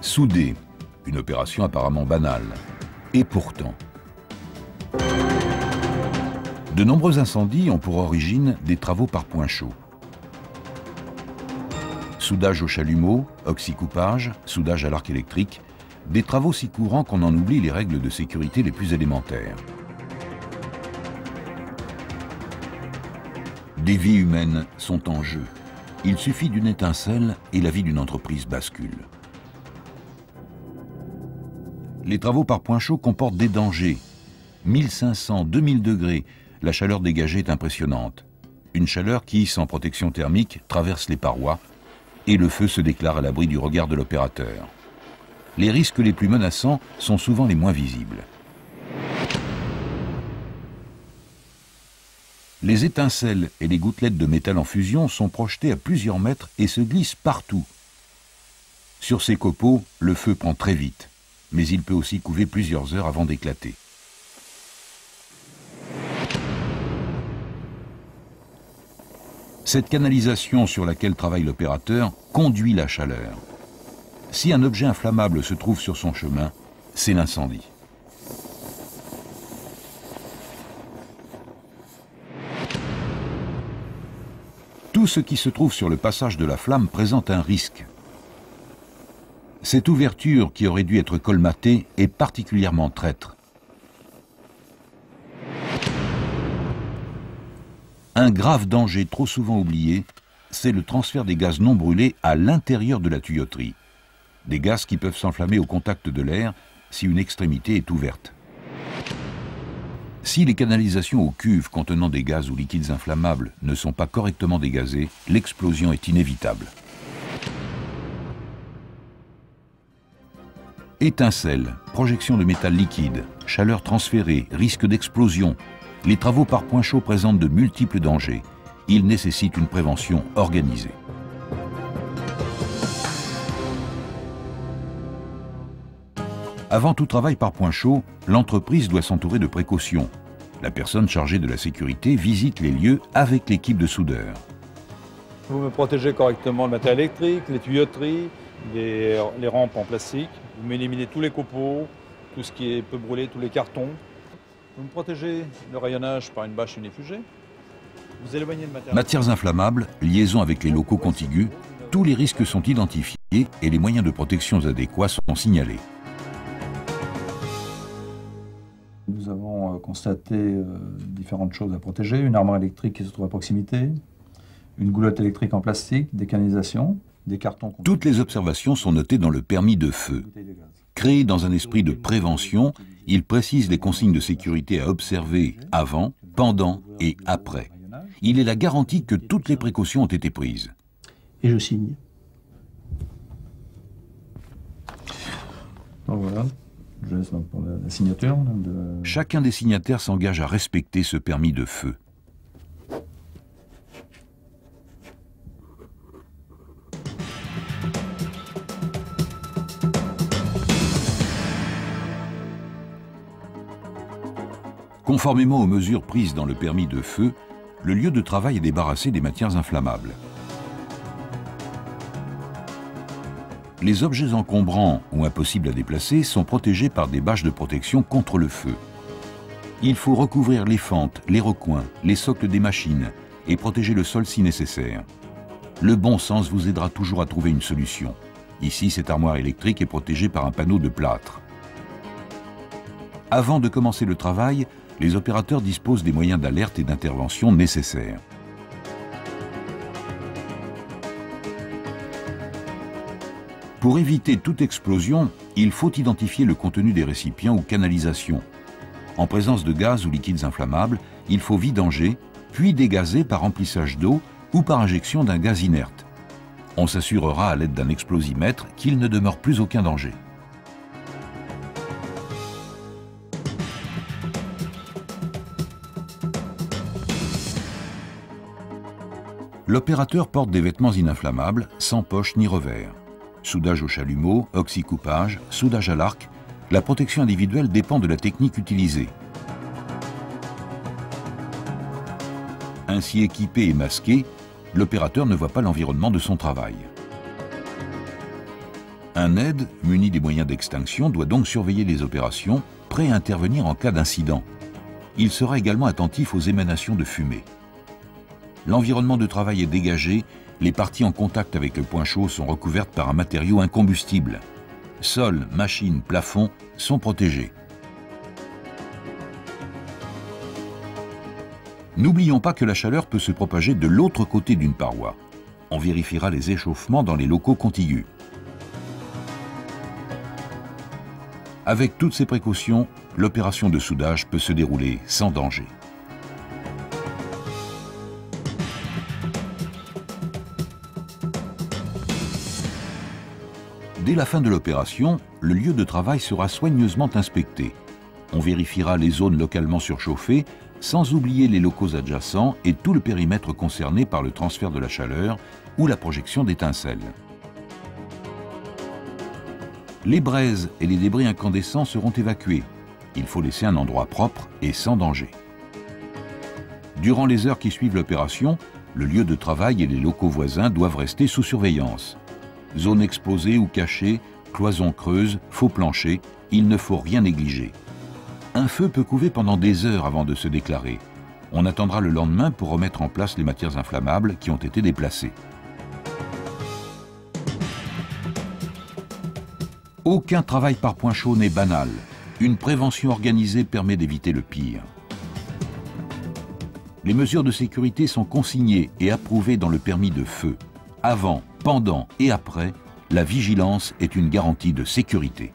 Souder, une opération apparemment banale. Et pourtant, de nombreux incendies ont pour origine des travaux par point chaud. Soudage au chalumeau, oxycoupage, soudage à l'arc électrique, des travaux si courants qu'on en oublie les règles de sécurité les plus élémentaires. Des vies humaines sont en jeu. Il suffit d'une étincelle et la vie d'une entreprise bascule. Les travaux par point chaud comportent des dangers. 1500, 2000 degrés, la chaleur dégagée est impressionnante. Une chaleur qui, sans protection thermique, traverse les parois et le feu se déclare à l'abri du regard de l'opérateur. Les risques les plus menaçants sont souvent les moins visibles. Les étincelles et les gouttelettes de métal en fusion sont projetées à plusieurs mètres et se glissent partout. Sur ces copeaux, le feu prend très vite, mais il peut aussi couver plusieurs heures avant d'éclater. Cette canalisation sur laquelle travaille l'opérateur conduit la chaleur. Si un objet inflammable se trouve sur son chemin, c'est l'incendie. Tout ce qui se trouve sur le passage de la flamme présente un risque. Cette ouverture qui aurait dû être colmatée est particulièrement traître. Un grave danger trop souvent oublié, c'est le transfert des gaz non brûlés à l'intérieur de la tuyauterie. Des gaz qui peuvent s'enflammer au contact de l'air si une extrémité est ouverte. Si les canalisations aux cuves contenant des gaz ou liquides inflammables ne sont pas correctement dégazées, l'explosion est inévitable. Étincelles, projection de métal liquide, chaleur transférée, risque d'explosion. Les travaux par point chaud présentent de multiples dangers. Ils nécessitent une prévention organisée. Avant tout travail par point chaud, l'entreprise doit s'entourer de précautions. La personne chargée de la sécurité visite les lieux avec l'équipe de soudeurs. Vous protégez correctement le matériel électrique, les tuyauteries, les rampes en plastique. Vous éliminez tous les copeaux, tout ce qui peut brûler, tous les cartons. Vous protégez le rayonnage par une bâche unifugée. Vous éloignez le matériel. Matières inflammables, liaison avec les locaux contigus, tous les risques sont identifiés et les moyens de protection adéquats sont signalés. Nous avons constaté différentes choses à protéger. Une armoire électrique qui se trouve à proximité, une goulotte électrique en plastique, des canalisations, des cartons... Toutes les observations sont notées dans le permis de feu. Créé dans un esprit de prévention, il précise les consignes de sécurité à observer avant, pendant et après. Il est la garantie que toutes les précautions ont été prises. Et je signe. Donc voilà, je laisse donc pour la signature. Chacun des signataires s'engage à respecter ce permis de feu. Conformément aux mesures prises dans le permis de feu, le lieu de travail est débarrassé des matières inflammables. Les objets encombrants ou impossibles à déplacer sont protégés par des bâches de protection contre le feu. Il faut recouvrir les fentes, les recoins, les socles des machines et protéger le sol si nécessaire. Le bon sens vous aidera toujours à trouver une solution. Ici, cette armoire électrique est protégée par un panneau de plâtre. Avant de commencer le travail, les opérateurs disposent des moyens d'alerte et d'intervention nécessaires. Pour éviter toute explosion, il faut identifier le contenu des récipients ou canalisations. En présence de gaz ou liquides inflammables, il faut vidanger, puis dégazer par remplissage d'eau ou par injection d'un gaz inerte. On s'assurera à l'aide d'un explosimètre qu'il ne demeure plus aucun danger. L'opérateur porte des vêtements ininflammables, sans poche ni revers. Soudage au chalumeau, oxycoupage, soudage à l'arc, la protection individuelle dépend de la technique utilisée. Ainsi équipé et masqué, l'opérateur ne voit pas l'environnement de son travail. Un aide, muni des moyens d'extinction, doit donc surveiller les opérations, prêt à intervenir en cas d'incident. Il sera également attentif aux émanations de fumée. L'environnement de travail est dégagé, les parties en contact avec le point chaud sont recouvertes par un matériau incombustible. Sol, machines, plafond sont protégés. N'oublions pas que la chaleur peut se propager de l'autre côté d'une paroi. On vérifiera les échauffements dans les locaux contigus. Avec toutes ces précautions, l'opération de soudage peut se dérouler sans danger. Dès la fin de l'opération, le lieu de travail sera soigneusement inspecté. On vérifiera les zones localement surchauffées, sans oublier les locaux adjacents et tout le périmètre concerné par le transfert de la chaleur ou la projection d'étincelles. Les braises et les débris incandescents seront évacués. Il faut laisser un endroit propre et sans danger. Durant les heures qui suivent l'opération, le lieu de travail et les locaux voisins doivent rester sous surveillance. Zones exposées ou cachées, cloisons creuses, faux planchers, il ne faut rien négliger. Un feu peut couver pendant des heures avant de se déclarer. On attendra le lendemain pour remettre en place les matières inflammables qui ont été déplacées. Aucun travail par point chaud n'est banal. Une prévention organisée permet d'éviter le pire. Les mesures de sécurité sont consignées et approuvées dans le permis de feu. Avant, pendant et après, la vigilance est une garantie de sécurité.